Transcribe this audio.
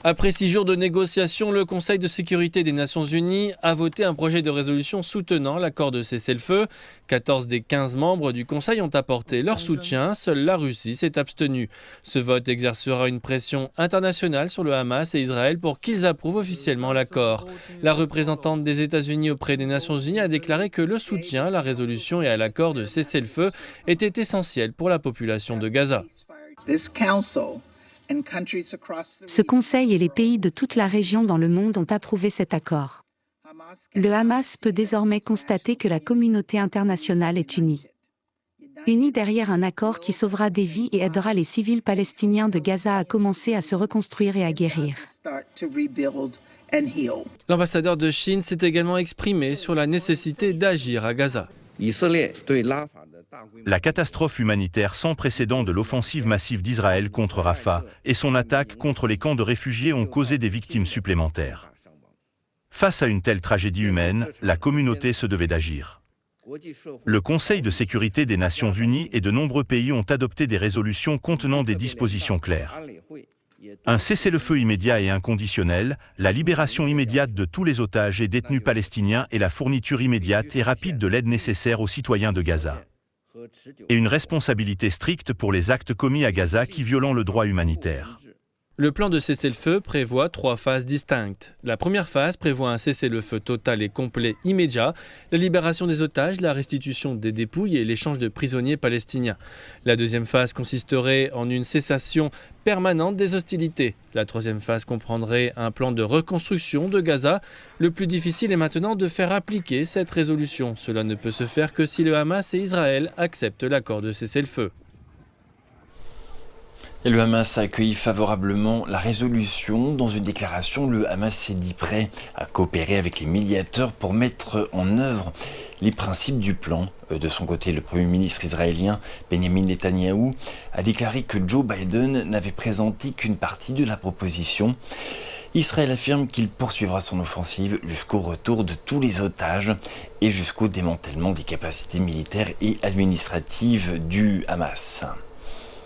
Après 6 jours de négociations, le Conseil de sécurité des Nations Unies a voté un projet de résolution soutenant l'accord de cessez-le-feu. 14 des 15 membres du Conseil ont apporté leur soutien, seule la Russie s'est abstenue. Ce vote exercera une pression internationale sur le Hamas et Israël pour qu'ils approuvent officiellement l'accord. La représentante des États-Unis auprès des Nations Unies a déclaré que le soutien à la résolution et à l'accord de cessez-le-feu était essentiel pour la population de Gaza. Ce Conseil et les pays de toute la région dans le monde ont approuvé cet accord. Le Hamas peut désormais constater que la communauté internationale est unie. Unie derrière un accord qui sauvera des vies et aidera les civils palestiniens de Gaza à commencer à se reconstruire et à guérir. L'ambassadeur de Chine s'est également exprimé sur la nécessité d'agir à Gaza. La catastrophe humanitaire sans précédent de l'offensive massive d'Israël contre Rafah et son attaque contre les camps de réfugiés ont causé des victimes supplémentaires. Face à une telle tragédie humaine, la communauté se devait d'agir. Le Conseil de sécurité des Nations Unies et de nombreux pays ont adopté des résolutions contenant des dispositions claires. Un cessez-le-feu immédiat et inconditionnel, la libération immédiate de tous les otages et détenus palestiniens et la fourniture immédiate et rapide de l'aide nécessaire aux citoyens de Gaza. Et une responsabilité stricte pour les actes commis à Gaza qui violent le droit humanitaire. Le plan de cessez-le-feu prévoit 3 phases distinctes. La première phase prévoit un cessez-le-feu total et complet immédiat, la libération des otages, la restitution des dépouilles et l'échange de prisonniers palestiniens. La deuxième phase consisterait en une cessation permanente des hostilités. La troisième phase comprendrait un plan de reconstruction de Gaza. Le plus difficile est maintenant de faire appliquer cette résolution. Cela ne peut se faire que si le Hamas et Israël acceptent l'accord de cessez-le-feu. Et le Hamas a accueilli favorablement la résolution. Dans une déclaration, le Hamas s'est dit prêt à coopérer avec les médiateurs pour mettre en œuvre les principes du plan. De son côté, le Premier ministre israélien Benjamin Netanyahou a déclaré que Joe Biden n'avait présenté qu'une partie de la proposition. Israël affirme qu'il poursuivra son offensive jusqu'au retour de tous les otages et jusqu'au démantèlement des capacités militaires et administratives du Hamas.